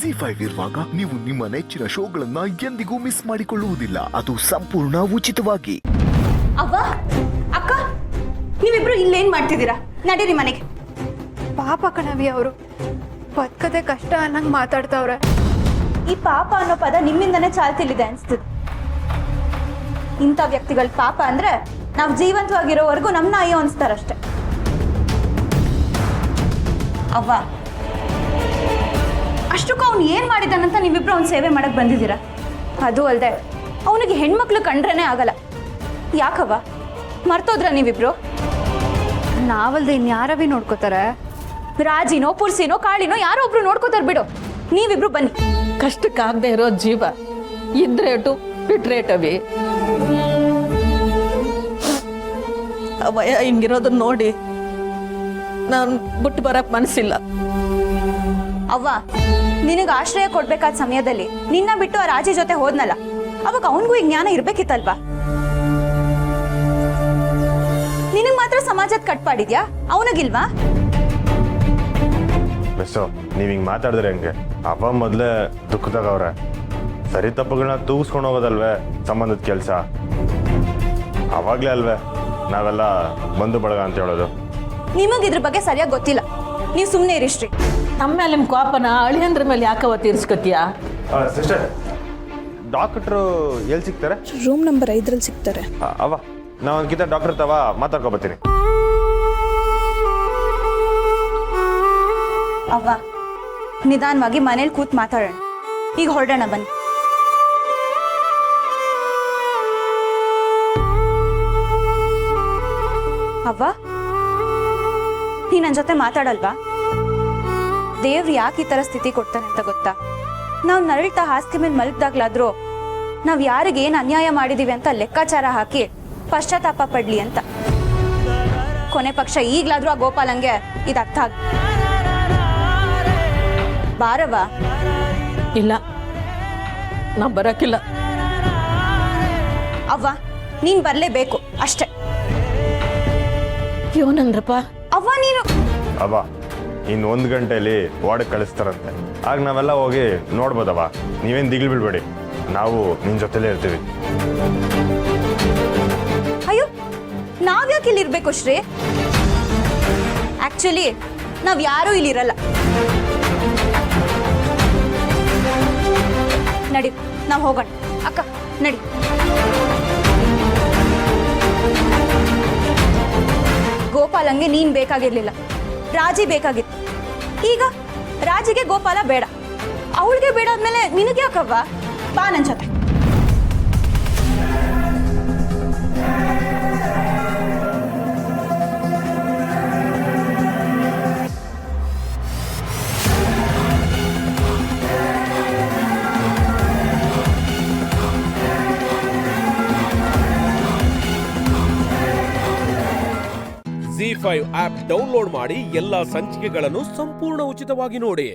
ಜಿ5 ಇರುವಾಗ ನೀವು ನಿಮ್ಮ ನೆಚ್ಚಿನ ಶೋಗಳನ್ನ ಎಂದಿಗೂ ಮಿಸ್ ಮಾಡಿಕೊಳ್ಳುವುದಿಲ್ಲ. ಅದು ಸಂಪೂರ್ಣ ಉಚಿತವಾಗಿ. ಅವ್ವ, ಅಕ್ಕ, ನೀವಿಬ್ರು ಇಲ್ಲೇನ್ ಮಾಡ್ತಿದ್ದೀರಾ? ನಡೀರಿ ಮನೆಗೆ. ಪಾಪ ಕಣವಿ ಅವರು ಬದುಕದೆ ಕಷ್ಟ ಅನ್ನಂಗ್ ಮಾತಾಡ್ತಾವ್ರೆ. ಈ ಪಾಪ ಅನ್ನೋ ಪದ ನಿಮ್ಮಿಂದನೇ ಚಾಲ್ತಿಲಿದೆ ಅನ್ಸ್ತದೆ. ಇಂಥ ವ್ಯಕ್ತಿಗಳ ಪಾಪ ಅಂದ್ರೆ ನಾವು ಜೀವಂತವಾಗಿರೋವರೆಗೂ ನಮ್ನ ಅಯ್ಯೋ ಅನ್ಸ್ತಾರಷ್ಟೆ. ಅವ್ವ, ಅಷ್ಟಕ್ಕೂ ಅವ್ನು ಏನ್ ಮಾಡಿದಾನಂತ ನೀವಿಬ್ರು ಅವ್ನ ಸೇವೆ ಮಾಡಕ್ ಬಂದಿದ್ದೀರಾ? ಅದು ಅಲ್ಲದೆ ಅವನಿಗೆ ಹೆಣ್ಮಕ್ಳು ಕಂಡ್ರೇನೆ ಆಗಲ್ಲ. ಯಾಕವ್ವ, ಮರ್ತೋದ್ರ ನೀವಿಬ್ರು? ನಾವಲ್ದೆ ಇನ್ಯಾರವಿ ನೋಡ್ಕೋತಾರೆ? ರಾಜಿನೋ ಪುರ್ಸಿನೋ ಕಾಳಿನೋ ಯಾರೋ ಒಬ್ರು ನೋಡ್ಕೋತಾರ ಬಿಡು. ನೀವಿಬ್ರು ಬನ್ನಿ. ಕಷ್ಟಕ್ಕಾಗದೆ ಇರೋ ಜೀವ ಇದ್ರೇಟು ಬಿಟ್ರೇಟವಿ. ಅವಯ ಹಿಂಗಿರೋದನ್ನ ನೋಡಿ ನಾನು ಬಿಟ್ಟು ಬರಕ್ ಮನಸ್ಸಿಲ್ಲ. ಅವ್ವ, ನಿನಗೆ ಆಶ್ರಯ ಕೊಡ್ಬೇಕಾದ ಸಮಯದಲ್ಲಿ ನಿನ್ನ ಬಿಟ್ಟು ಆ ರಾಜಿ ಜೊತೆ ಹೋದ್ನಲ್ಲ, ಅವಾಗ ಅವನಿಗೂ ಈ ಜ್ಞಾನ ಇರ್ಬೇಕಿತ್ತಲ್ವಾ? ನಿನಗ್ ಮಾತ್ರ ಸಮಾಜದ ಕಟ್ಪಾಡಿದ್ಯಾ, ಅವನಿಗಿಲ್ವಾ? ಮಿಸ್ಸು, ನೀವು ಹಿಂಗೆ ಮಾತಾಡಿದ್ರೆ ಹೆಂಗೆ? ಅಪ್ಪ ಮೊದಲೇ ದುಃಖದಾಗವ್ರೆ. ಸರಿ ತಪ್ಪುಗಳನ್ನ ತೂಗಿಸ್ಕೊಂಡು ಹೋಗೋದಲ್ವೇ ಸಂಬಂಧದ ಕೆಲಸ. ಅವಾಗಲೇ ಅಲ್ವೇ ನಾವೆಲ್ಲ ಬಂಧು ಬಳಗ ಅಂತ ಹೇಳೋದು. ನಿಮಗ್ ಇದ್ರ ಬಗ್ಗೆ ಸರಿಯಾಗಿ ಗೊತ್ತಿಲ್ಲ. ನೀವು ಸುಮ್ಮನೆ ಇರಿಷ್ಟ್ರಿ. ನಮ್ಮ ಮೇಲೆ ನಿಮ್ಮ ಕೋಪನ ಅಳಿಯಂದ್ರ ಮೇಲೆ ಯಾಕವ ತೀರ್ಸ್ಕೊತೀಯ? ಸಿಸ್ಟರ್, ಡಾಕ್ಟ್ರು ಎಲ್ಲಿ ಸಿಗ್ತಾರೆ? ರೂಮ್ ನಂಬರ್ 5ರಲ್ಲಿ ಸಿಗ್ತಾರೆ. ಅವ್ವ, ನಾ ಒಂದ್ಕಿಂತ ಡಾಕ್ಟರ್ ತವ ಮಾತಾಡ್ಕೊಬತ್ತೀನಿ. ಅವ್ವ, ನಿಧಾನವಾಗಿ ಮನೇಲಿ ಕೂತ್ ಮಾತಾಡೋಣ. ಈಗ ಹೊರಡೋಣ ಬನ್ನಿ. ಅವ್ವ, ನೀ ನನ್ನ ಜೊತೆ ಮಾತಾಡಲ್ವಾ? ದೇವ್ರು ಯಾಕೆ ಈ ತರ ಸ್ಥಿತಿ ಕೊಡ್ತಾನೆ ಅಂತ ಗೊತ್ತಾ? ನಾವು ನರಳ್ತಾ ಹಾಸಿಗೆ ಮೇಲೆ ಮಲಗ್ದಾಗ್ಲಾದ್ರೂ ನಾವ್ ಯಾರಿಗೆ ಏನ್ ಅನ್ಯಾಯ ಮಾಡಿದೀವಿ ಅಂತ ಲೆಕ್ಕಾಚಾರ ಹಾಕಿ ಪಶ್ಚಾತ್ತಾಪ ಪಡ್ಲಿ ಅಂತ. ಕೊನೆ ಪಕ್ಷ ಈಗ್ಲಾದ್ರೂ ಆ ಗೋಪಾಲಂಗೆ ಇದು ಅರ್ಥ ಆಗ. ಬಾರವ್ವ. ಇಲ್ಲ, ನಾ ಬರಕಿಲ್ಲ. ಅವ್ವ, ನೀನ್ ಬರ್ಲೇಬೇಕು ಅಷ್ಟೇ. ಇವನಂದ್ರಪ್ಪ. ಅವ್ವ, ನೀನು ಅವ್ವ, ಇನ್ನು 1 ಗಂಟೆಯಲ್ಲಿ ವಾರ್ಡ್ಗೆ ಕಳಿಸ್ತಾರಂತೆ. ಆಗ ನಾವೆಲ್ಲ ಹೋಗಿ ನೋಡ್ಬೋದವ್ವ. ನೀವೇನು ದಿಗ್ಲು ಬಿಡ್ಬೇಡಿ, ನಾವು ನಿನ್ನ ಜೊತೆಲೇ ಇರ್ತೀವಿ. ಅಯ್ಯೋ, ನಾವ್ಯಾಕೆ ಇಲ್ಲಿ ಇರ್ಬೇಕು ಶ್ರೀ? ಆಕ್ಚುಲಿ ನಾವ್ ಯಾರೂ ಇಲ್ಲಿ ಇರಲ್ಲ. ನಡಿ, ನಾವ್ ಹೋಗೋಣ. ಅಕ್ಕ, ನಡಿ. ಗೋಪಾಲಂಗೆ ನೀನ್ ಬೇಕಾಗಿರ್ಲಿಲ್ಲ, ರಾಜಿ ಬೇಕಾಗಿತ್ತು. ಈಗ ರಾಜಿಗೆ ಗೋಪಾಲ ಬೇಡ, ಅವಳಿಗೆ ಬೇಡ ಆದ್ಮೇಲೆ ನಿನಗೆ ಯಾಕವ್ವ? ಬಾ ನನ್ ಜೊತೆ. ಜಿ5 ಆಪ್ ಡೌನ್ಲೋಡ್ ಮಾಡಿ ಎಲ್ಲಾ ಸಂಚಿಕೆಗಳನ್ನು ಸಂಪೂರ್ಣ ಉಚಿತವಾಗಿ ನೋಡಿ.